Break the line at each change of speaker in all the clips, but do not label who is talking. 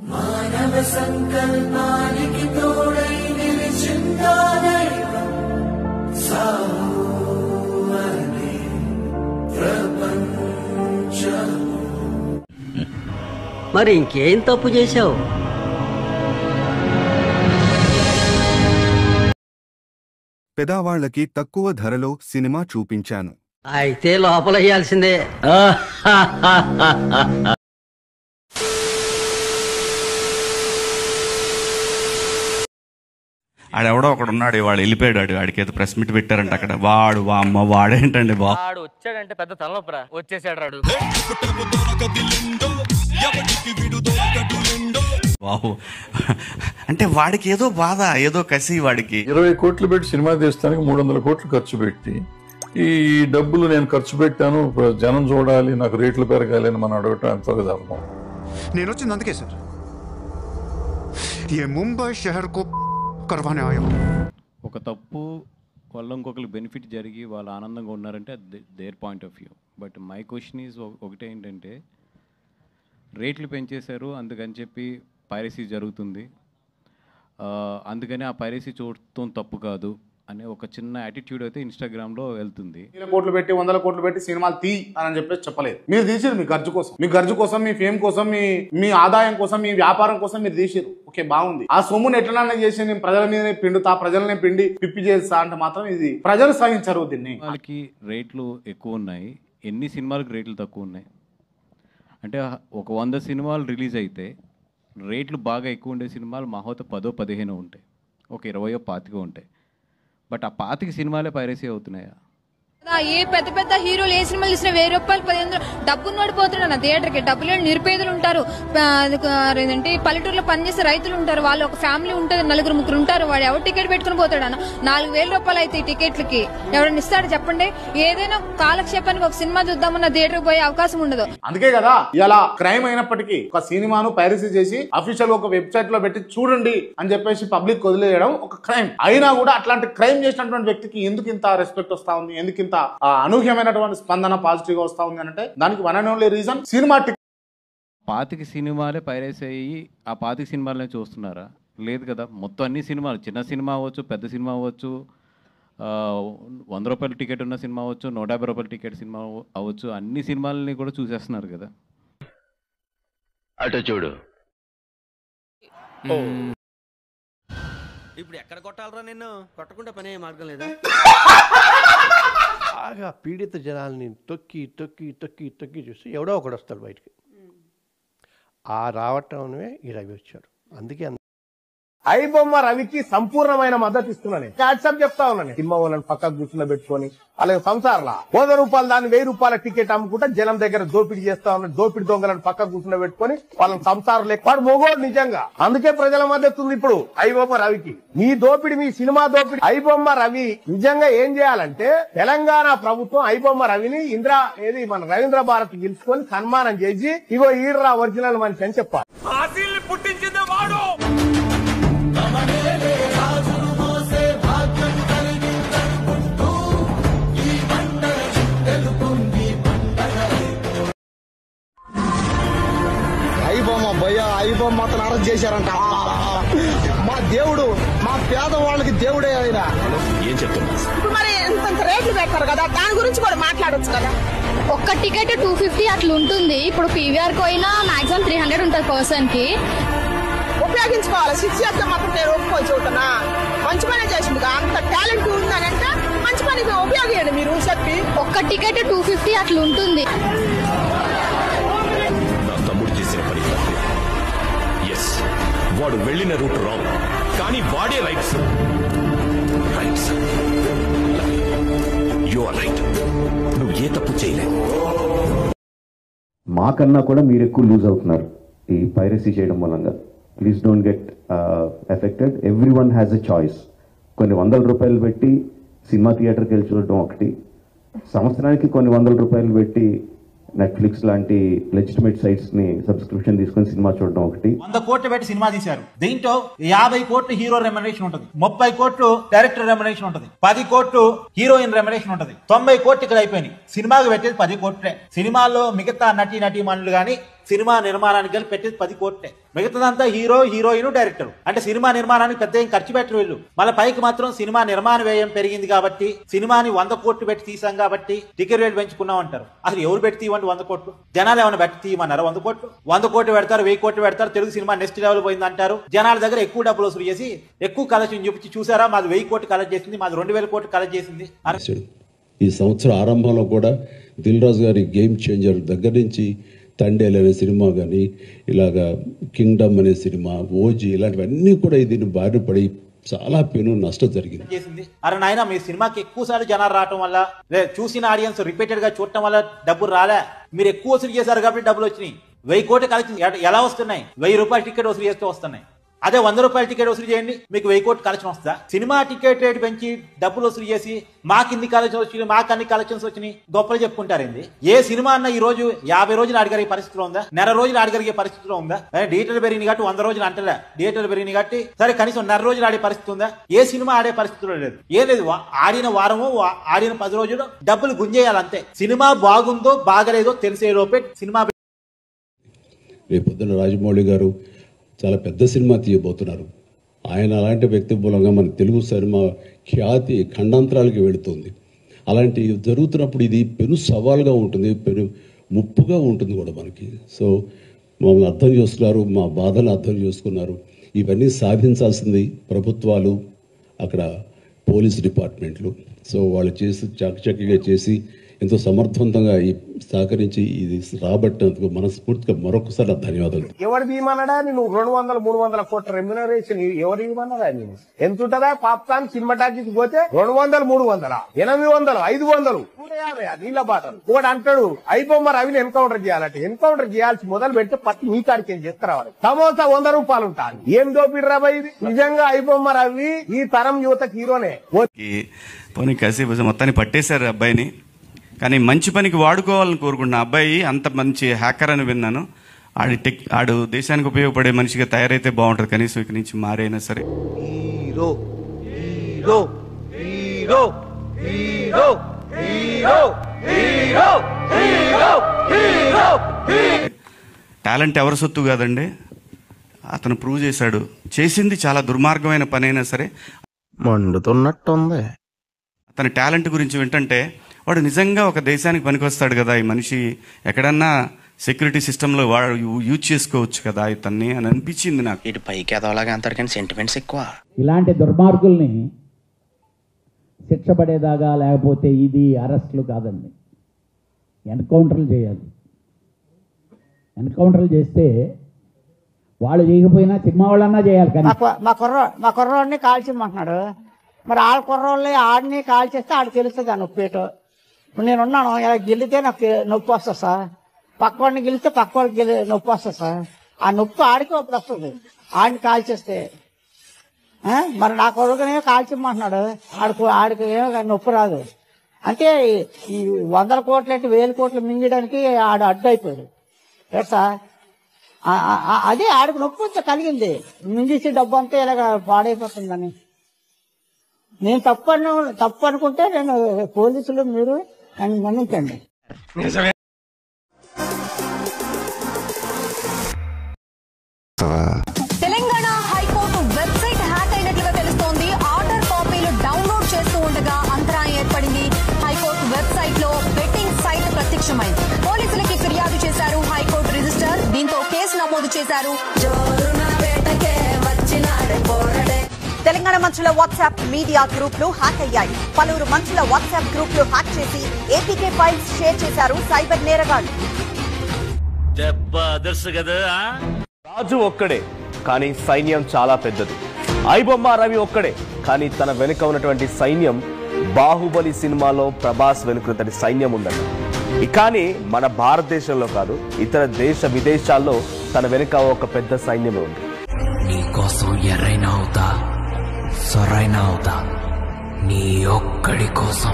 మానవ సంకల్పానికి తోడై నిలిచిందా దైవం సాహు అనే ప్రపంచం.
మరి ఇంకేం తప్పు చేశావు?
పెదావాళ్లకి తక్కువ ధరలో సినిమా చూపించాను.
అయితే లోపల వేయాల్సిందే.
ఆడెవడో ఒకడు ఉన్నాడు, వాడు వెళ్ళిపోయాడు. వాడికి ఏదో ప్రెస్ మీట్ పెట్టారంట అక్కడ. వాడు అమ్మ వాడేంటండి వాడు
వచ్చాడంటే పెద్ద తలనొప్పరా, వచ్చేసాడు రాడు.
బాబు అంటే వాడికి ఏదో బాధ, ఏదో కసి వాడికి.
20 కోట్లు పెట్టి సినిమా తీస్తానికి 300 కోట్లు ఖర్చు పెట్టి ఈ డబ్బులు నేను ఖర్చు పెట్టాను, జనం చూడాలి, నాకు రేట్లు పెరగాలి అని మనం అడగటం ఎంతగా ధర్మం?
నేను వచ్చింది అందుకే సార్. ఏ ముంబై షహర్ కో కర్వానే ఆయా.
ఒక తప్పు వల్ల ఇంకొకరికి బెనిఫిట్ జరిగి వాళ్ళు ఆనందంగా ఉన్నారంటే their point of view. But my question is ఒకటే ఏంటంటే, రేట్లు పెంచేశారు అందుకని చెప్పి పైరసీ జరుగుతుంది, అందుకని ఆ పైరసీ చూడటం తప్పు కాదు అనే ఒక చిన్న యాటిట్యూడ్ అయితే ఇన్స్టాగ్రామ్లో వెళ్తుంది.
100 కోట్లు పెట్టి 100 కోట్లు పెట్టి సినిమాలు తీ అని చెప్పేసి చెప్పలేదు. మీరు తీసిరు మీ ఖర్చు కోసం, మీ ఖర్చు కోసం, మీ ఫేమ్ కోసం, మీ ఆదాయం కోసం, మీ వ్యాపారం కోసం మీరు తీసిరు. ఓకే, బాగుంది. ఆ సొమ్మును ఎట్లన్నా చేసి నేను ప్రజల మీదనే పిండుతా, ప్రజలనే పిండి పిప్పి చేస్తా అంటే మాత్రం ఇది ప్రజలు సహించరు. దీన్ని
వాళ్ళకి రేట్లు ఎక్కువ ఉన్నాయి, ఎన్ని సినిమాలకు రేట్లు తక్కువ ఉన్నాయి అంటే ఒక 100 సినిమాలు రిలీజ్ అయితే రేట్లు బాగా ఎక్కువ ఉండే సినిమాలు మహోత 10-15 ఉంటాయి, ఒక 20-25 ఉంటాయి. బట్ ఆ 25 సినిమాలే పైరసీ అవుతున్నాయా?
ఏ పెద్ద పెద్ద హీరోలు ఏ సినిమాలు తీసిన 1000 రూపాయలు 1500 డబ్బును నడిపోతున్నాడు థియేటర్ కి. డబ్బులు లేని నిరుపేదలు ఉంటారు, ఏంటంటే పల్లెటూరులో పనిచేసే రైతులు ఉంటారు, వాళ్ళు ఒక ఫ్యామిలీ ఉంటుంది, 4-3 ఉంటారు. వాడు ఎవరు టికెట్ పెట్టుకుని పోతాడు అన్న 4000 రూపాయలు అయితే ఈ టికెట్లకి ఎవరైనా ఇస్తాడు చెప్పండి? ఏదైనా కాలక్షేపానికి ఒక సినిమా చూద్దామన్న థియేటర్ పోయే అవకాశం ఉండదు.
అందుకే కదా ఇలా క్రైమ్ అయినప్పటికీ ఒక సినిమాను పైరసీ చేసి అఫీషియల్ ఒక వెబ్సైట్ లో పెట్టి చూడండి అని చెప్పేసి పబ్లిక్ వదిలేయడం ఒక క్రైమ్. అయినా కూడా అట్లాంటి క్రైమ్ చేసినటువంటి వ్యక్తికి ఎందుకు ఇంత రెస్పెక్ట్ వస్తా ఉంది, ఎందుకు ఇంత అనూహ్యమైనటువంటి స్పందన పాజిటివ్ గా వస్తా ఉంది అంటే దానికి one and only reason cinema.
25 సినిమాలే పైరసీ అయ్యి ఆ 25 సినిమాలనే చూస్తున్నారా? లేదు కదా. మొత్తం అన్ని సినిమాలు, చిన్న సినిమా అవ్వచ్చు, పెద్ద సినిమా అవ్వచ్చు, 100 రూపాయల టికెట్ ఉన్న సినిమా అవ్వచ్చు, 150 రూపాయల టికెట్ సినిమా అవ్వచ్చు, అన్ని సినిమాలని కూడా చూసేస్తున్నారు కదా.
అటు చూడు.
ఇప్పుడు ఎక్కడ కొట్టాలరా నిన్ను? కొట్టకుండా పనే మార్గం లేదా?
బాగా పీడిత జనాల్ని తొక్కి తొక్కి తొక్కి తొక్కి చూస్తే ఎవడో ఒకడు వస్తాడు బయటికి. ఆ రావటమే ఈ రవి వచ్చాడు. అందుకే
ఐబొమ్మ రవికి సంపూర్ణమైన మద్దతు ఇస్తున్నాను. వాట్సాప్ చెప్తా ఉన్నాను, సినిమా వాళ్ళని పక్కకు కూర్చున్న పెట్టుకొని అలాగే సంసారంలో 100 రూపాయలు దాన్ని 1000 రూపాయల టికెట్ అమ్ముకుంటా జనం దగ్గర దోపిడీ చేస్తా ఉన్నాడు. దోపిడి దొంగలను పక్కకు కూర్చున్న పెట్టుకొని వాళ్ళని సంసారం లేకపోతే మొగోడు నిజంగా. అందుకే ప్రజల మద్దతు ఉంది ఇప్పుడు ఐబొమ్మ రవికి. మీ దోపిడి, మీ సినిమా దోపిడి. ఐబొమ్మ రవి నిజంగా ఏం చేయాలంటే తెలంగాణ ప్రభుత్వం ఐబొమ్మ రవిని మన రవీంద్ర భారత్ గెలుచుకొని సన్మానం చేసి ఇగో ఈడ్రా ఒరిజినల్ మనిషి అని చెప్పాలి.
పుట్టించింది వాడు.
ఐబొమ్మ అతను అరెస్ట్ చేశారంట. మా దేవుడు, మా పేదవాళ్ళకి దేవుడే ఆయన.
ఏం చెప్తున్నా?
ఇప్పుడు మరి ఎంత రేట్లు పెట్టారు కదా, దాని గురించి కూడా మాట్లాడొచ్చు కదా.
ఒక్క టికెట్ 250 అట్లా ఉంటుంది. ఇప్పుడు పీవీఆర్ పోయినా మాక్సిమం 300 ఉంటుంది పర్సన్ కి.
ఉపయోగించుకోవాలి. 6 చేస్తే మాత్రం నేను ఒప్పుకొని చూడనా? మంచి పని చేసింది, అంత టాలెంట్ ఉందని అంటే మంచి పనికి ఉపయోగించండి మీరు చెప్పి.
ఒక్క టికెట్ 250 అట్లా ఉంటుంది.
నా తమ్ముడు చేసిన పని ఎస్, వాడు వెళ్ళిన రూట్ రాంగ్, కానీ వాడే రైట్స్. You are right. నువ్వు ఏ తప్పు చేయలేదు.
మాకన్నా కూడా మీరు ఎక్కువ లూజ్ అవుతున్నారు ఈ పైరసీ చేయడం మూలంగా. Please don't get affected. Every one has a choice. కొన్ని 100 రూపాయలు పెట్టి సినిమా థియేటర్కి వెళ్ళి చూడటం ఒకటి, సంవత్సరానికి కొన్ని 100 రూపాయలు పెట్టి నెట్ఫ్లిక్స్ లాంటి లెజిటిమేట్ సైట్స్ ని సబ్స్క్రిప్షన్ తీసుకుని సినిమా చూడడం ఒకటి.
100 కోట్లు పెట్టి సినిమా తీశారు. దీంట్లో 50 కోట్లు హీరో రెమ్యునరేషన్ ఉంటుంది, 30 కోట్లు డైరెక్టర్ రెమ్యునరేషన్ ఉంటుంది, 10 కోట్లు హీరోయిన్ రెమ్యునరేషన్ ఉంటుంది, 90 కోట్లు ఇక్కడ అయిపోయినాయి. సినిమాకి పెట్టేది 10 కోట్లే. సినిమాల్లో మిగతా నటీమణులు గానీ సినిమా నిర్మాణానికి కలిపి పెట్టేది 10 కోట్లే. మిగతాదంతా హీరో, హీరోయిన్, డైరెక్టర్. అంటే సినిమా నిర్మాణానికి పెద్ద ఏం ఖర్చు పెట్టరు వీళ్ళు. మళ్ళీ పైకి మాత్రం సినిమా నిర్మాణ వ్యయం పెరిగింది కాబట్టి, సినిమాని 100 కోట్లు పెట్టి తీసాం కాబట్టి టికెట్ రేట్ పెంచుకున్నాం అంటారు. అసలు ఎవరు పెట్టి తీయమండి 100 కోట్లు? జనాలు ఏమైనా పెట్టి తీయమన్నారు 100 కోట్లు? 100 కోట్లు పెడతారు, 1000 కోట్లు పెడతారు, తెలుగు సినిమా నెక్స్ట్ లెవెల్ పోయింది అంటారు. జనాల దగ్గర ఎక్కువ డబ్బులు వసూలు చేసి ఎక్కువ కలెక్షన్ చూపించి, చూసారా మాది 1000 కోట్లు కలెక్ట్ చేసింది, మాది 2000 కోట్లు కలెక్ట్ చేసింది.
ఈ సంవత్సరం ఆరంభంలో కూడా దిల్ రాజు గారి గేమ్ చేంజర్ దగ్గర నుంచి తండేల్ అనే సినిమా కానీ, ఇలాగా కింగ్డమ్ అనే సినిమా, ఓజీ, ఇలాంటివన్నీ కూడా దీన్ని బారిన పడి చాలా పెను నష్టం జరిగింది.
అరే నాయన, మీ సినిమాకి ఎక్కువ సార్లు జనాలు రావటం వల్ల, చూసిన ఆడియన్స్ రిపీటెడ్ గా చూడటం వల్ల డబ్బులు రాలే. మీరు ఎక్కువ వసూలు చేశారు కాబట్టి డబ్బులు వచ్చినాయి. 1000 కోట్లు కలెక్షన్ ఎలా వస్తున్నాయి? 1000 రూపాయల టికెట్ వసూలు చేస్తూ వస్తున్నాయి. అదే 100 రూపాయల టికెట్ వసూలు చేయండి, మీకు 1000 కోట్లు కలెక్షన్ వస్తుందా? సినిమా టికెట్ రేట్ పెంచి డబ్బులు వసూలు చేసి మాకు ఇన్ని కలెక్షన్ వచ్చినాయి, మాకు అన్ని కలెక్షన్స్ వచ్చినాయి గొప్పలు చెప్పుకుంటారండి. ఏ సినిమా అన్న ఈ రోజు 50 రోజులు ఆడగలిగే పరిస్థితిలో ఉందా? నెల రోజులు ఆడగలిగే పరిస్థితిలో ఉందా? థియేటర్లు పెరిగిన కాబట్టి 100 రోజులు అంటలే, థియేటర్లు పెరిగిన కాబట్టి సరే కనీసం నెల రోజులు ఆడే పరిస్థితి ఉందా? ఏ సినిమా ఆడే పరిస్థితిలో లేదు. ఏం లేదు, ఆడిన వారము, ఆడిన 10 రోజులు డబ్బులు గుంజేయాలంతే. సినిమా బాగుందో బాగలేదో తెలిసే లోపే సినిమా.
రేపొద్దున రాజమౌళి గారు చాలా పెద్ద సినిమా తీయబోతున్నారు. ఆయన అలాంటి వ్యక్తి మూలంగా మన తెలుగు సినిమా ఖ్యాతి ఖండాంతరాలకి వెళుతుంది. అలాంటి జరుగుతున్నప్పుడు ఇది పెను సవాల్గా ఉంటుంది, పెను ముప్పుగా ఉంటుంది కూడా మనకి. సో మమ్మల్ని అర్థం చేసుకున్నారు, మా బాధను అర్థం చేసుకున్నారు. ఇవన్నీ సాధించాల్సింది ప్రభుత్వాలు, అక్కడ పోలీస్ డిపార్ట్మెంట్లు. సో వాళ్ళు చేసి చకచకిగా చేసి ఎంతో సమర్థవంతంగా సహకరించి ఇది రాబట్టినందుకు మనస్ఫూర్తిగా మరొకసారి ధన్యవాదాలు.
ఎవరు తీయమన్నాడా? నువ్వు 200-300 కోట్ల రెమ్యునరేషన్ ఎవరు ఇవ్వమన్నారా? నేను ఎంత ఉంటుందా? పాప్కార్న్ సినిమా టాకీస్ పోతే 200-300, 800, 500, 150 నీళ్ళ బాటలు. ఒకటి అంటాడు అయిపోమ్మ రవిని ఎన్కౌంటర్ చేయాలంటే, ఎన్కౌంటర్ చేయాల్సి మొదలు పెడితే పత్తి మీ కాడికి చేస్తారా? సమోసా 100 రూపాయలు ఉంటాయి. ఏం దోపిడి రాబోయ్ ఇది? నిజంగా అయిపోమ్మ రవి ఈ తరం యువతకి హీరోనే.
పోనీ కసేపు మొత్తాన్ని పట్టేశారు అబ్బాయిని, కానీ మంచి పనికి వాడుకోవాలని కోరుకుంటున్నా. అబ్బాయి అంత మంచి హ్యాకర్ అని విన్నాను. ఆడు దేశానికి ఉపయోగపడే మనిషిగా తయారైతే బాగుంటుంది. కనీసం ఇక్కడి నుంచి మారైనా సరే.
Hero hero hero hero hero hero hero hero.
Talent ఎవరి సొత్తు కాదండి, అతను ప్రూవ్ చేశాడు. చేసింది చాలా దుర్మార్గమైన పని అయినా సరే
మండుతున్నట్టుంది.
అతని టాలెంట్ గురించి వింటుంటే వాడు నిజంగా ఒక దేశానికి పనికొస్తాడు కదా, ఈ మనిషి ఎక్కడన్నా సెక్యూరిటీ సిస్టంలో వాడు యూజ్ చేసుకోవచ్చు కదా ఇతన్ని అని అనిపించింది నాకు.
ఇటు పైకి ఎదవలాగా అంటారు కానీ సెంటిమెంట్స్ ఎక్కువ.
ఇలాంటి దుర్మార్గుల్ని శిక్ష పడేదాకా, లేకపోతే ఇది అరెస్టులు కాదండి, ఎన్కౌంటర్లు చేయాలి. ఎన్కౌంటర్లు చేస్తే వాళ్ళు చేయకపోయినా సినిమా వాళ్ళన్నా చేయాలి. కానీ
మా కుర్రోడిని కాల్చిమ్మంటున్నాడు. మరి ఆడ కుర్రోళ్ళని ఆడిని కాల్చేస్తే ఆడికి తెలుస్తుంది ఆ నొప్పేటో. ఇప్పుడు నేనున్నాను, ఇలా గెలితే నాకు నొప్పి వస్తుంది సార్, పక్కవాడిని గెలిస్తే పక్కవాడికి నొప్పి వస్తుంది సార్. ఆ నొప్పి ఆడికి అప్పుడు వస్తుంది ఆడిని కాల్చేస్తే. మరి నా కొడుకునే కాల్చిమ్మంటున్నాడు, ఆడికి ఏమో నొప్పి రాదు. అంటే ఈ 100 కోట్లు అంటే 1000 కోట్లు మింగడానికి ఆడు అడ్డు అయిపోయాడు సార్. అదే ఆడికి నొప్పి కలిగింది, మింగేసి డబ్బు అంతా ఇలాగ పాడైపోతుందని. నేను తప్పు అనుకుంటే నేను పోలీసులు మీరు మన్నించండి.
తెలంగాణ హైకోర్టు వెబ్సైట్ హ్యాక్ అయినట్లుగా తెలుస్తోంది. ఆర్డర్ కాపీలు డౌన్లోడ్ చేస్తూ ఉండగా అంతరాయం ఏర్పడింది. హైకోర్టు వెబ్సైట్ లో బెట్టింగ్ సైట్ ప్రత్యక్షమైంది. పోలీసులకి ఫిర్యాదు చేశారు హైకోర్టు రిజిస్టర్. దీంతో కేసు నమోదు చేశారు.
తెలంగాణ మంత్రుల వాట్సాప్ మీడియా గ్రూప్లు హ్యాక్ అయ్యాయి. పలువురు మంత్రుల వాట్సాప్ గ్రూప్లు హ్యాక్ చేసి ఏపీకే ఫైల్స్ షేర్ చేశారు సైబర్ నేరగాళ్లు.
రాజు ఒక్కడే కానీ సైన్యం చాలా పెద్దది. ఐబొమ్మ రవి ఒక్కడే కానీ తన వెనుక ఉన్నటువంటి సైన్యం బాహుబలి సినిమాలో ప్రభాస్ వెనుకతడి సైన్యం ఉందండి. కానీ మన భారతదేశంలో కాదు, ఇతర దేశ విదేశాల్లో తన వెనుక ఒక పెద్ద సైన్యమే ఉంది.
నీకోసం ఎర్రైనా అవుతా, సొరైనా అవుతా, నీ ఒక్కడి కోసం.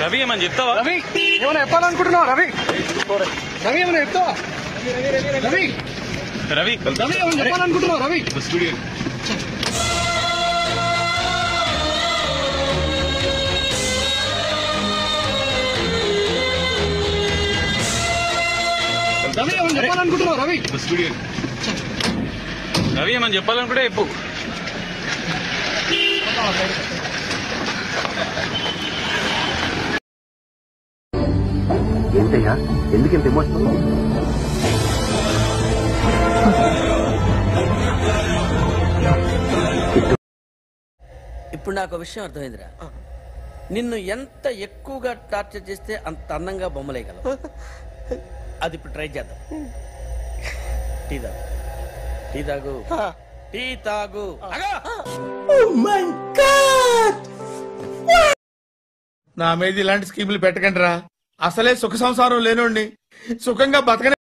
రవి ఏమని చెప్తావా?
రవి ఏమైనా చెప్పాలనుకుంటున్నావా? రవి రవి ఏమైనా చెప్తావా? రవి
రవి
రవి ఏమైనా చెప్పాలనుకుంటున్నావా? రవి
స్టూడియో
రవి ఏమని చెప్పాలనుకుంటున్నావు? రవి
రవి ఏమని చెప్పాలనుకుంటే చెప్పు.
ఏంటయ్యా ఎందుకు ఇంత ఎమోషనల్?
ఇప్పుడు నాకు విషయం అర్థమైందిరా. నిన్ను ఎంత ఎక్కువగా టార్చర్ చేస్తే అంత అందంగా బొమ్మలేయగలవు. అది ఇప్పుడు ట్రై చేద్దాం. టీ తాగు, టీ తాగు, టీ తాగు.
నా మీద ఇలాంటి స్కీములు పెట్టకండి రా. అసలే సుఖ సంసారం లేనోండి, సుఖంగా బతకనే